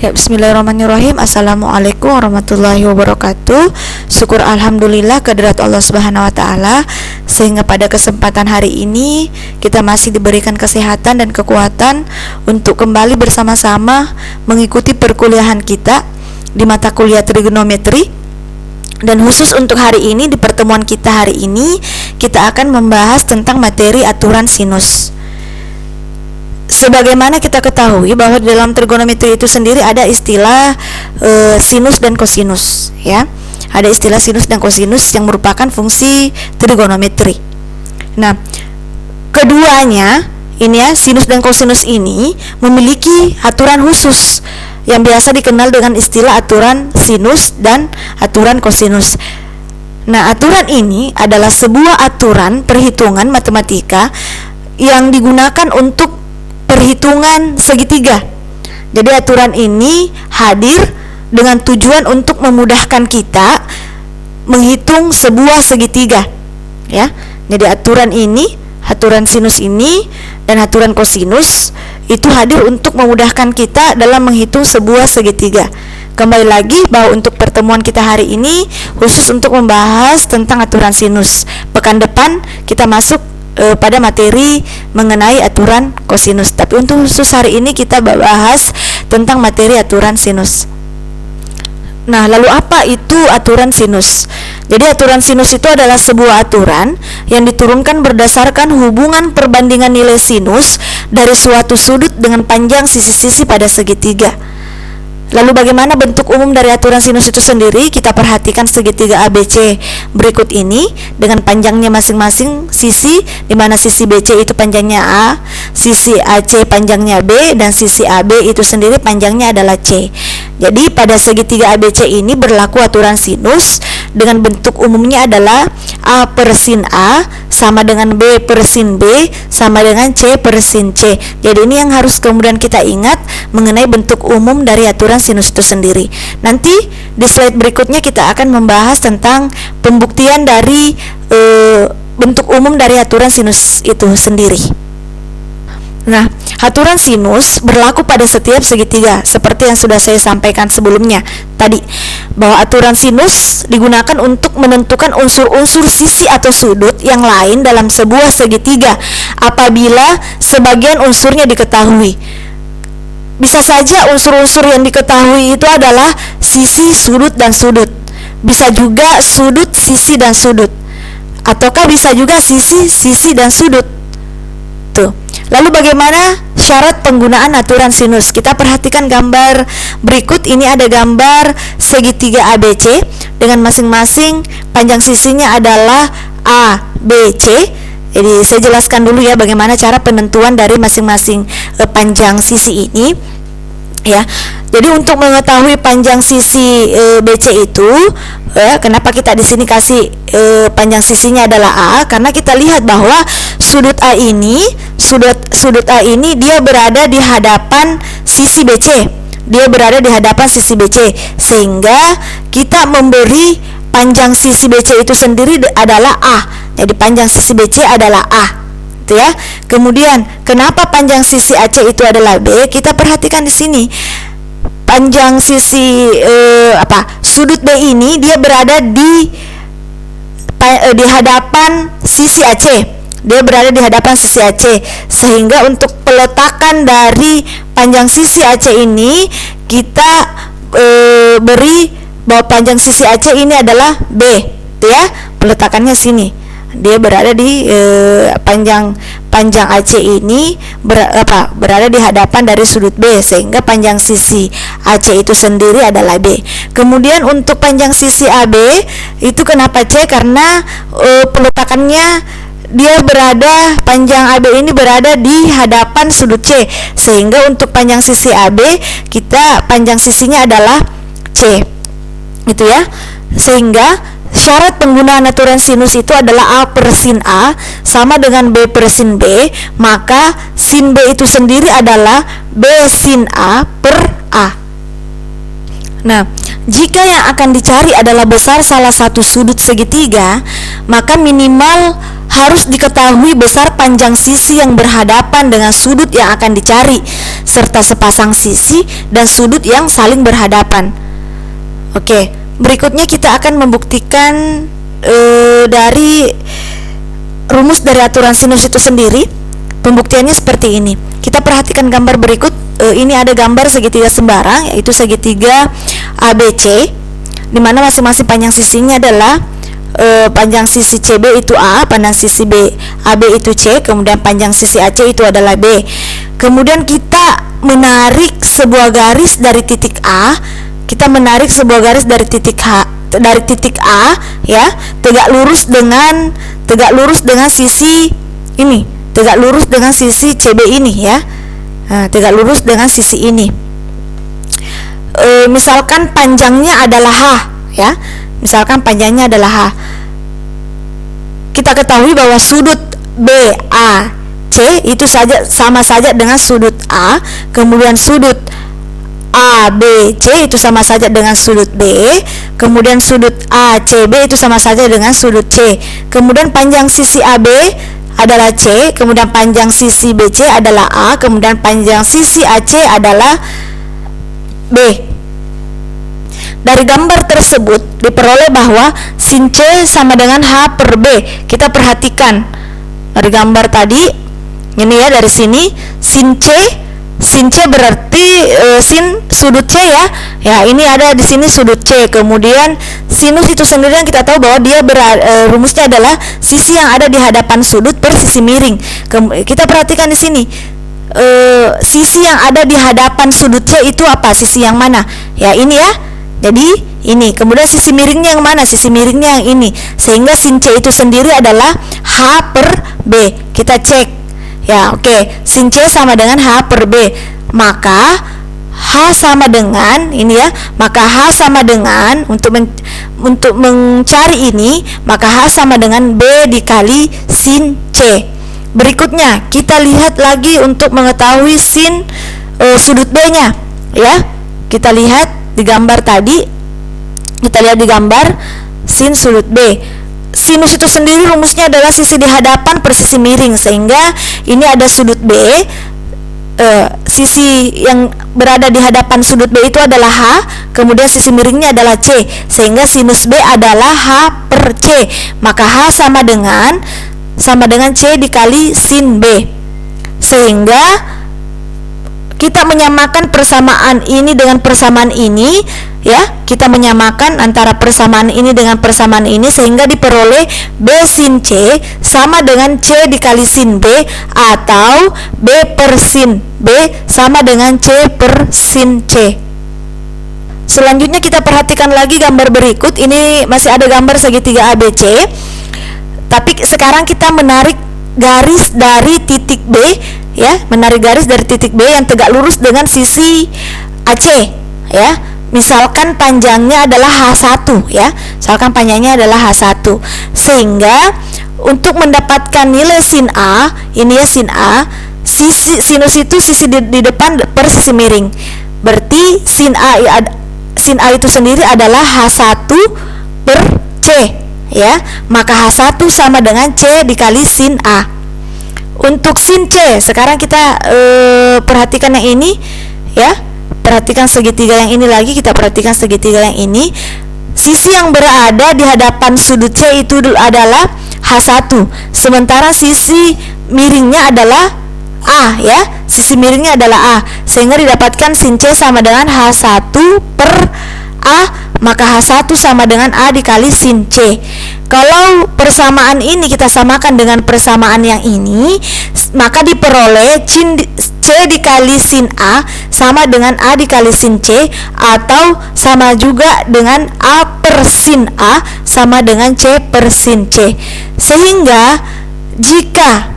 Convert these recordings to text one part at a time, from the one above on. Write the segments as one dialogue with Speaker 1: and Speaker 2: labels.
Speaker 1: Ya, bismillahirrahmanirrahim. Assalamualaikum warahmatullahi wabarakatuh. Syukur alhamdulillah kehadirat Allah Subhanahu wa taala sehingga pada kesempatan hari ini kita masih diberikan kesehatan dan kekuatan untuk kembali bersama-sama mengikuti perkuliahan kita di mata kuliah trigonometri. Dan khusus untuk hari ini, di pertemuan kita hari ini, kita akan membahas tentang materi aturan sinus. Sebagaimana kita ketahui bahwa di dalam trigonometri itu sendiri ada istilah sinus dan kosinus, ya. Ada istilah sinus dan kosinus yang merupakan fungsi trigonometri. Nah, keduanya ini ya, sinus dan kosinus ini memiliki aturan khusus yang biasa dikenal dengan istilah aturan sinus dan aturan kosinus. Nah, aturan ini adalah sebuah aturan perhitungan matematika yang digunakan untuk perhitungan segitiga. Jadi aturan ini hadir dengan tujuan untuk memudahkan kita menghitung sebuah segitiga, ya. Jadi aturan sinus ini dan aturan kosinus itu hadir untuk memudahkan kita dalam menghitung sebuah segitiga. Kembali lagi bahwa untuk pertemuan kita hari ini khusus untuk membahas tentang aturan sinus. Pekan depan kita masuk pada materi mengenai aturan kosinus. Tapi untuk khusus hari ini kita bahas tentang materi aturan sinus. Nah, lalu apa itu aturan sinus? Jadi aturan sinus itu adalah sebuah aturan yang diturunkan berdasarkan hubungan perbandingan nilai sinus dari suatu sudut dengan panjang sisi-sisi pada segitiga. Lalu bagaimana bentuk umum dari aturan sinus itu sendiri? Kita perhatikan segitiga ABC berikut ini dengan panjangnya masing-masing sisi, di mana sisi BC itu panjangnya A, sisi AC panjangnya B, dan sisi AB itu sendiri panjangnya adalah C. Jadi pada segitiga ABC ini berlaku aturan sinus dengan bentuk umumnya adalah A per sin A sama dengan B per sin B sama dengan C per sin C. Jadi ini yang harus kemudian kita ingat mengenai bentuk umum dari aturan sinus itu sendiri. Nanti di slide berikutnya kita akan membahas tentang pembuktian dari bentuk umum dari aturan sinus itu sendiri. Nah, aturan sinus berlaku pada setiap segitiga seperti yang sudah saya sampaikan sebelumnya tadi, bahwa aturan sinus digunakan untuk menentukan unsur-unsur sisi atau sudut yang lain dalam sebuah segitiga apabila sebagian unsurnya diketahui. Bisa saja unsur-unsur yang diketahui itu adalah sisi, sudut, dan sudut. Bisa juga sudut, sisi, dan sudut. Ataukah bisa juga sisi, sisi, dan sudut. Tuh. Lalu bagaimana syarat penggunaan aturan sinus? Kita perhatikan gambar berikut. Ini ada gambar segitiga ABC dengan masing-masing panjang sisinya adalah A, B, C. Jadi saya jelaskan dulu ya bagaimana cara penentuan dari masing-masing panjang sisi ini, ya. Jadi untuk mengetahui panjang sisi BC itu, kenapa kita di sini kasih panjang sisinya adalah A? Karena kita lihat bahwa sudut A ini dia berada di hadapan sisi BC. Dia berada di hadapan sisi BC, sehingga kita memberi panjang sisi BC itu sendiri adalah A. Jadi panjang sisi BC adalah A, gitu ya. Kemudian kenapa panjang sisi AC itu adalah B? Kita perhatikan di sini. Panjang sisi sudut B ini dia berada di hadapan sisi AC. Dia berada di hadapan sisi AC, sehingga untuk peletakan dari panjang sisi AC ini kita beri bahwa panjang sisi AC ini adalah B, gitu ya. Peletakannya sini. Dia berada di panjang AC ini berada di hadapan dari sudut B, sehingga panjang sisi AC itu sendiri adalah B. Kemudian untuk panjang sisi AB itu kenapa C? Karena peletakannya panjang AB ini berada di hadapan sudut C, sehingga untuk panjang sisi AB kita panjang sisinya adalah C, gitu ya. Sehingga syarat penggunaan aturan sinus itu adalah A per sin A sama dengan B per sin B, maka sin B itu sendiri adalah B sin A per A. Nah, jika yang akan dicari adalah besar salah satu sudut segitiga, maka minimal harus diketahui besar panjang sisi yang berhadapan dengan sudut yang akan dicari, serta sepasang sisi dan sudut yang saling berhadapan. Oke, berikutnya kita akan membuktikan dari rumus dari aturan sinus itu sendiri. Pembuktiannya seperti ini. Kita perhatikan gambar berikut. Ini ada gambar segitiga sembarang, yaitu segitiga ABC, di mana masing-masing panjang sisinya adalah panjang sisi CB itu A, panjang sisi AB itu C, kemudian panjang sisi AC itu adalah B. Kemudian kita menarik sebuah garis dari titik A, kita menarik sebuah garis dari titik A, ya, tegak lurus dengan sisi ini, tegak lurus dengan sisi CB ini, ya. Nah, tegak lurus dengan sisi ini. Misalkan panjangnya adalah H, ya. Misalkan panjangnya adalah H. Kita ketahui bahwa sudut BAC itu sama saja dengan sudut A, kemudian sudut ABC itu sama saja dengan sudut B, kemudian sudut ACB itu sama saja dengan sudut C. Kemudian panjang sisi AB adalah C, kemudian panjang sisi BC adalah A, kemudian panjang sisi AC adalah B. Dari gambar tersebut diperoleh bahwa sin C sama dengan H per B. Kita perhatikan dari gambar tadi, ini ya, dari sini sin C berarti sin sudut C, ya. Ya, ini ada di sini sudut C. Kemudian sinus itu sendiri yang kita tahu bahwa dia rumusnya adalah sisi yang ada di hadapan sudut per sisi miring. Kita perhatikan di sini. Sisi yang ada di hadapan sudut C itu apa? Sisi yang mana? Ya, ini ya. Jadi ini. Kemudian sisi miringnya yang mana? Sisi miringnya yang ini. Sehingga sin C itu sendiri adalah H per B. Kita cek. Ya, oke. Sin C sama dengan H per B. Maka H sama dengan ini ya. Maka H sama dengan untuk mencari ini, maka H sama dengan B dikali sin C. Berikutnya kita lihat lagi untuk mengetahui sin sudut B-nya, ya. Kita lihat di gambar tadi. Kita lihat di gambar sin sudut B. Sinus itu sendiri rumusnya adalah sisi di hadapan per sisi miring, sehingga ini ada sudut B, sisi yang berada di hadapan sudut B itu adalah H, kemudian sisi miringnya adalah C, sehingga sinus B adalah H per C. Maka H sama dengan C dikali sin B, sehingga kita menyamakan persamaan ini dengan persamaan ini, ya. Kita menyamakan antara persamaan ini dengan persamaan ini, sehingga diperoleh B sin C sama dengan C dikali sin B, atau B per sin B sama dengan C per sin C. Selanjutnya kita perhatikan lagi gambar berikut. Ini masih ada gambar segitiga ABC, tapi sekarang kita menarik garis dari titik B, ya, menarik garis dari titik B yang tegak lurus dengan sisi AC, ya. Misalkan panjangnya adalah H1, ya. Misalkan panjangnya adalah H1. Sehingga untuk mendapatkan nilai sin A, ini ya sin A, sisi sinus itu sisi di depan per sisi miring. Berarti sin A itu sendiri adalah H1 per C, ya. Maka H1 sama dengan C dikali sin A. Untuk sin C, sekarang kita perhatikan yang ini, ya. Perhatikan segitiga yang ini lagi, kita perhatikan segitiga yang ini. Sisi yang berada di hadapan sudut C itu adalah H1, sementara sisi miringnya adalah A, ya. Sisi miringnya adalah A, sehingga didapatkan sin C sama dengan H1 per A, maka H1 sama dengan A dikali sin C. Kalau persamaan ini kita samakan dengan persamaan yang ini, maka diperoleh C dikali sin A sama dengan A dikali sin C, atau sama juga dengan A per sin A sama dengan C per sin C. Sehingga jika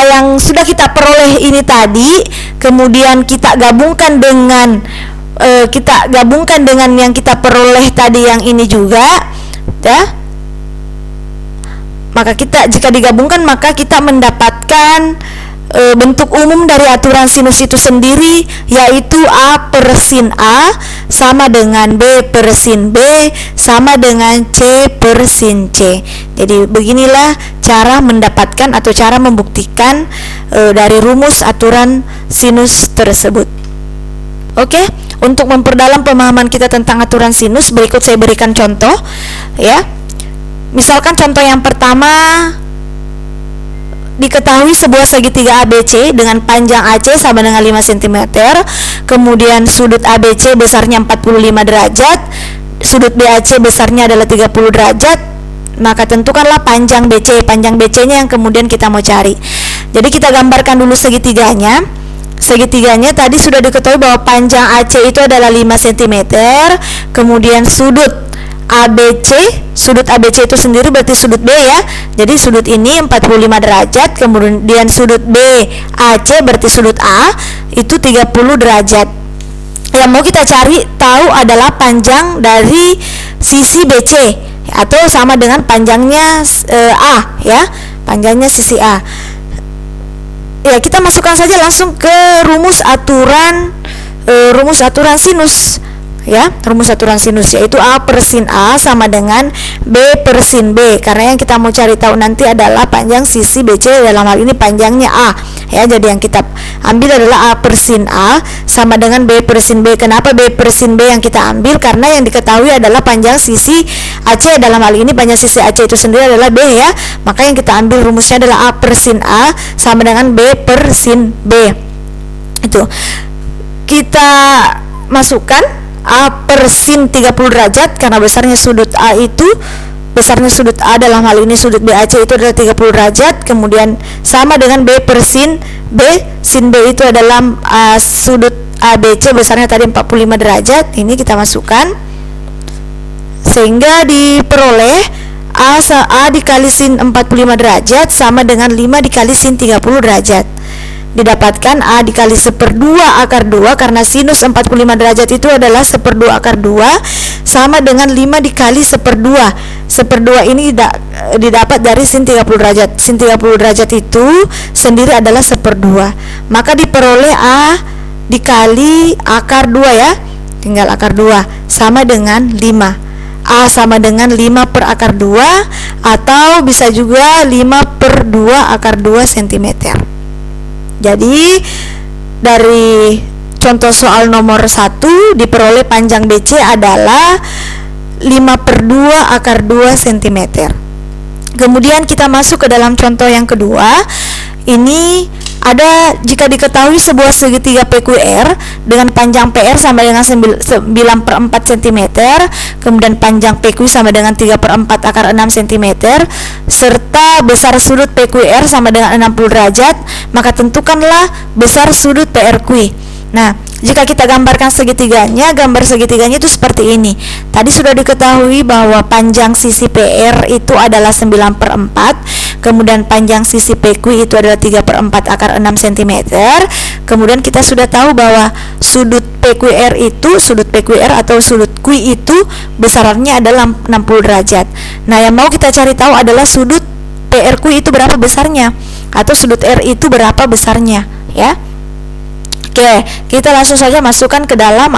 Speaker 1: yang sudah kita peroleh ini tadi, kemudian kita gabungkan dengan yang kita peroleh tadi yang ini juga, ya. Maka jika digabungkan, maka kita mendapatkan bentuk umum dari aturan sinus itu sendiri, yaitu A per sin A sama dengan B per sin B sama dengan C per sin C. Jadi beginilah cara mendapatkan atau cara membuktikan dari rumus aturan sinus tersebut. Oke, untuk memperdalam pemahaman kita tentang aturan sinus, berikut saya berikan contoh ya. Misalkan contoh yang pertama, diketahui sebuah segitiga ABC dengan panjang AC sama dengan 5 cm, kemudian sudut ABC besarnya 45 derajat, sudut BAC besarnya adalah 30 derajat, maka tentukanlah panjang BC. Panjang BC-nya yang kemudian kita mau cari. Jadi kita gambarkan dulu segitiganya. Segitiganya tadi sudah diketahui bahwa panjang AC itu adalah 5 cm, kemudian sudut ABC itu sendiri berarti sudut B ya. Jadi sudut ini 45 derajat, kemudian sudut BAC berarti sudut A itu 30 derajat. Yang mau kita cari tahu adalah panjang dari sisi BC atau sama dengan panjangnya A ya, panjangnya sisi A. Ya, kita masukkan saja langsung ke rumus aturan sinus ya. Rumus aturan sinus yaitu A per sin A sama dengan B per sin B, karena yang kita mau cari tahu nanti adalah panjang sisi BC, dalam hal ini panjangnya A ya. Jadi yang kita ambil adalah A per sin A sama dengan B per sin B. Kenapa B per sin B yang kita ambil? Karena yang diketahui adalah panjang sisi AC, dalam hal ini panjang sisi AC itu sendiri adalah B ya. Maka yang kita ambil rumusnya adalah A per sin A sama dengan B per sin B. Itu kita masukkan A per sin 30 derajat karena besarnya sudut A dalam hal ini sudut BAC itu adalah 30 derajat, kemudian sama dengan B per sin B. Sin B itu adalah sudut ABC besarnya tadi 45 derajat. Ini kita masukkan sehingga diperoleh A dikali sin 45 derajat sama dengan 5 dikali sin 30 derajat. Didapatkan A dikali 1/2 akar 2, karena sinus 45 derajat itu adalah 1/2 akar 2 sama dengan 5 dikali 1/2. 1/2 ini didapat dari sin 30 derajat. Sin 30 derajat itu sendiri adalah 1/2. Maka diperoleh A dikali akar 2 ya. Tinggal akar 2 sama dengan 5. A sama dengan 5 per akar 2 atau bisa juga 5 per 2 akar 2 cm. Jadi dari contoh soal nomor 1 diperoleh panjang BC adalah 5 per 2 akar 2 cm. Kemudian kita masuk ke dalam contoh yang kedua. Ini ada jika diketahui sebuah segitiga PQR dengan panjang PR sama dengan 9 per 4 cm, kemudian panjang PQ sama dengan 3 per 4 akar 6 cm, serta besar sudut PQR sama dengan 60 derajat, maka tentukanlah besar sudut PRQ. Nah, jika kita gambarkan segitiganya, gambar segitiganya itu seperti ini. Tadi sudah diketahui bahwa panjang sisi PR itu adalah 9 per 4, kemudian panjang sisi PQ itu adalah 3 per 4 akar 6 cm. Kemudian kita sudah tahu bahwa sudut PQR atau sudut Q itu besarannya adalah 60 derajat. Nah, yang mau kita cari tahu adalah sudut PRQ itu berapa besarnya, atau sudut R itu berapa besarnya ya. Oke, kita langsung saja masukkan ke dalam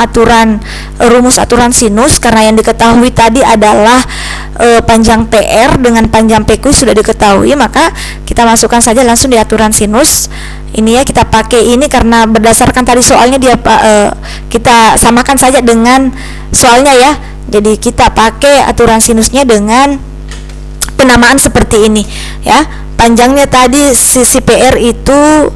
Speaker 1: rumus aturan sinus, karena yang diketahui tadi adalah panjang PR dengan panjang PQ sudah diketahui, maka kita masukkan saja langsung di aturan sinus. Ini ya, kita pakai ini karena berdasarkan tadi soalnya kita samakan saja dengan soalnya ya. Jadi kita pakai aturan sinusnya dengan penamaan seperti ini ya. Panjangnya tadi sisi PR itu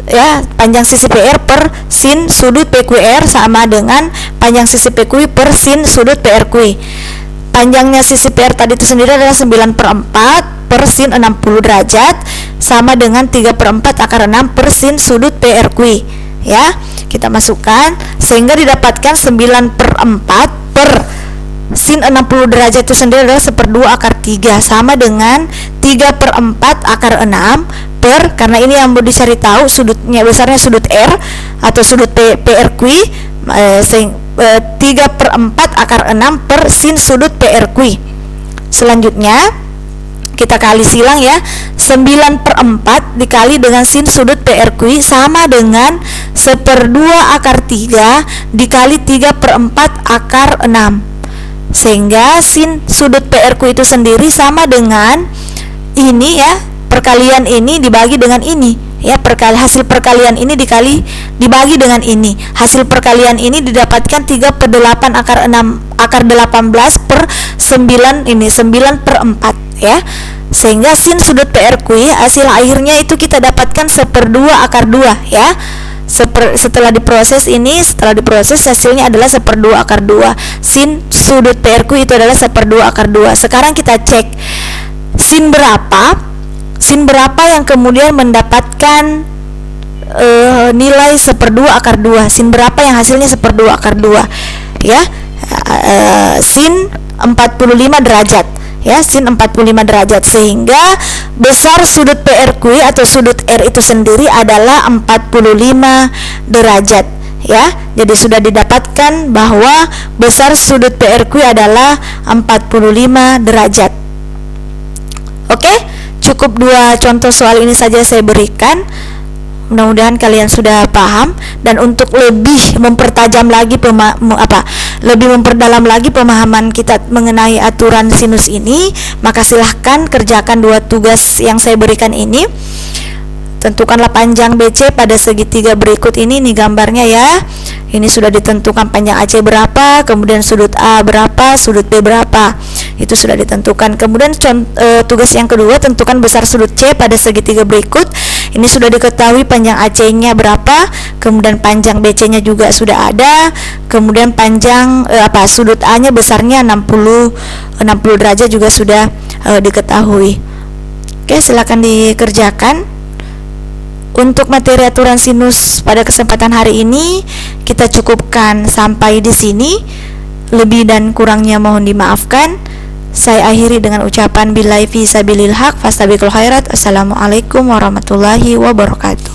Speaker 1: ya, panjang sisi PR per sin sudut PQR sama dengan panjang sisi PQ per sin sudut PRQ. Panjangnya sisi PR tadi itu sendiri adalah 9 per 4 per sin 60 derajat sama dengan 3 per 4 akar 6 per sin sudut PRQ ya. Kita masukkan sehingga didapatkan 9 per 4 per sin 60 derajat itu sendiri adalah 1/2 akar 3 sama dengan 3 per 4 akar 6 per, karena ini yang mau dicari tahu sudutnya besarnya sudut R atau sudut PRQ, 3 per 4 akar 6 per sin sudut PRQ. Selanjutnya kita kali silang ya. 9/4 dikali dengan sin sudut PRQ sama dengan 1/2 akar 3 dikali 3/4 akar 6. Sehingga sin sudut PRQ itu sendiri sama dengan ini ya, perkalian ini dibagi dengan ini ya, hasil perkalian ini dibagi dengan ini. Hasil perkalian ini didapatkan 3/8 akar 6 akar 18/9 ini 9/4 ya. Sehingga sin sudut PRQ hasil akhirnya itu kita dapatkan 1/2 akar 2 ya. Setelah diproses hasilnya adalah 1/2 akar 2. Sin sudut PRQ itu adalah 1/2 akar 2. Sekarang kita cek sin berapa yang kemudian mendapatkan nilai 1/2 akar 2. Sin berapa yang hasilnya 1/2 akar 2 ya. Sin 45 derajat ya, sin 45 derajat, sehingga besar sudut PRQ atau sudut R itu sendiri adalah 45 derajat ya. Jadi sudah didapatkan bahwa besar sudut PRQ adalah 45 derajat. Oke, cukup 2 contoh soal ini saja saya berikan. Mudah-mudahan kalian sudah paham, dan untuk lebih mempertajam lagi lebih memperdalam lagi pemahaman kita mengenai aturan sinus ini, maka silahkan kerjakan 2 tugas yang saya berikan ini. Tentukanlah panjang BC pada segitiga berikut ini gambarnya ya. Ini sudah ditentukan panjang AC berapa, kemudian sudut A berapa, sudut B berapa. Itu sudah ditentukan. Kemudian tugas yang kedua, tentukan besar sudut C pada segitiga berikut. Ini sudah diketahui panjang AC-nya berapa, kemudian panjang BC-nya juga sudah ada. Kemudian panjang sudut A-nya besarnya 60 derajat juga sudah diketahui. Oke, silakan dikerjakan. Untuk materi aturan sinus pada kesempatan hari ini kita cukupkan sampai di sini. Lebih dan kurangnya mohon dimaafkan. Saya akhiri dengan ucapan billahi fi sabilil haq fastabiqul khairat. Assalamualaikum warahmatullahi wabarakatuh.